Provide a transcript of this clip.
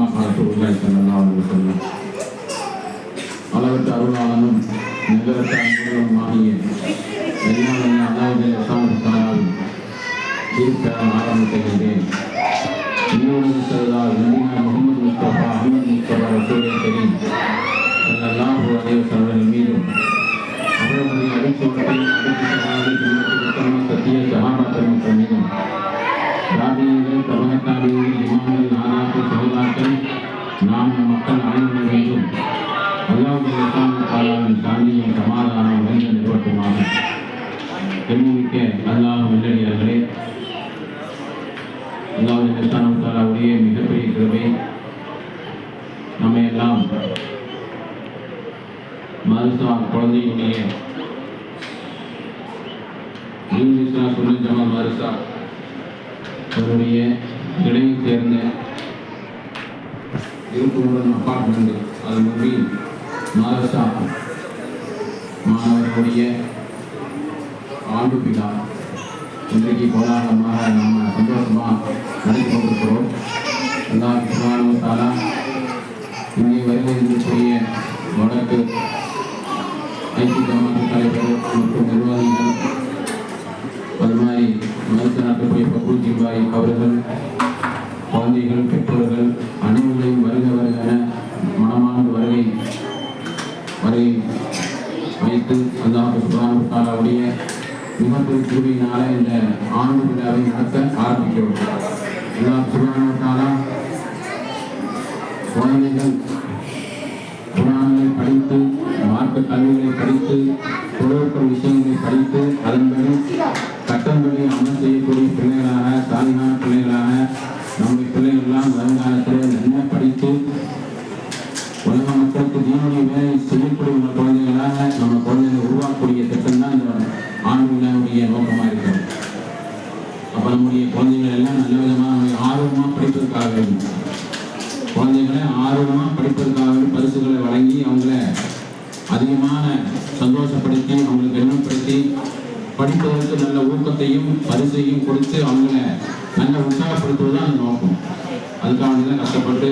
Comma ரசூலுல்லாஹி ஸல்லல்லாஹு அலைஹி வஸல்லம். அளவற்ற அருளாளனும் நிகரற்ற அன்பும் ஆகிய எல்லாமே அல்லாஹ்வின் தீர்க்க ஆரம்பிக்கின்றேன். இன்னொரு சர்தார் நபினா முகமது முஸ்தபா அஹ்மத் முஸ்தபா ரசூலே கரீம் ஸல்லல்லாஹு அலைஹி வஸல்லம் மீதும் அவருடைய அடிச்சோட்டை சத்திய சஹாபாக்கள் மக்கள் மீதும் தாபியீன்கள் தபகத்தாபியீன்கள் இமாம்கள் நாதாக்கள் சஹாபாக்கள் நாம் மக்கள் அனைவரும் மீதும் அல்லாஹ்வுடைய தாலாவின் சாந்தியும் சமாதானம் நிறைந்த நிறுவனமாக. பெருமிக்க அல்லாஹ் நல்லடியார்களே, அல்லாஹ்வுடைய தாலாவுடைய மிகப்பெரிய கிருபை நம்ம எல்லாம் மதரசா குழந்தையுடைய சுன்னத் ஜமாத் மதரசா அவருடைய இடையை சேர்ந்த இருப்புடன் அப்பார்ட்மெண்ட் அது முன்பி மதரசா மாணவர்களுடைய ஆண்டு விழா இன்றைக்கு கோலாகலமாக நாம் சந்தோஷமாக நடத்தி கொண்டிருக்கிறோம். அல்லாஹ் சுப்ஹானஹு வ தஆலா இங்கே வருகை இருக்கக்கூடிய வடக்கு ஐக்கிய ஜமாத் தலைவர் மற்றும் நிர்வாகிகள், அது மாதிரி மதரசா நடத்தக்கூடிய பக்குல் ஜிபாய் அவர்கள், குழந்தைகள், பெற்றோர்கள் அனைவரையும் வருக வருகிற மனமான வருகை வைத்து அல்லாஹ் சுப்ஹானஹு வ தஆலாவுடைய மிகப்பெரிய கிருபையினால இந்த ஆண்டு விழாவை நடத்த ஆரம்பிக்கிறோம். அல்லாஹ் சுப்ஹானஹு வ தஆலா குழந்தைகள் குர்ஆனை படித்து, மார்க்க கல்விகளை படித்து, தொழில்நுட்ப விஷயங்களை படித்து, அதன்படி சட்டம்படி அமல் செய்யக்கூடிய பிள்ளைகளாக, சாலிகான பிள்ளைகளாக நம்முடைய பிள்ளைகள்லாம் வருங்காலத்தில் என்ன படித்து உலக மக்களுக்கு தீனுடைய வேலை செய்யக்கூடிய குழந்தைகளாக நம்ம குழந்தைகளை உருவாக்கக்கூடிய திட்டம் தான் இந்த ஆண்டு விழாவுடைய நோக்கமாக இருக்கிறது. அப்போ நம்முடைய குழந்தைகள் எல்லாம் நல்ல விதமாக ஆர்வமாக படிப்பதற்காக வேண்டும். குழந்தைகளை ஆர்வமாக படிப்பதற்காக பரிசுகளை வழங்கி அவங்கள அதிகமான சந்தோஷப்படுத்தி, அவங்களுக்கு எண்ணப்படுத்தி, படிப்பதற்கு நல்ல ஊக்கத்தையும் பரிசையும் கொடுத்து அவங்கள நல்ல உற்சாகப்படுத்துவது தான் அந்த நோக்கம். அதுக்காக தான் கஷ்டப்பட்டு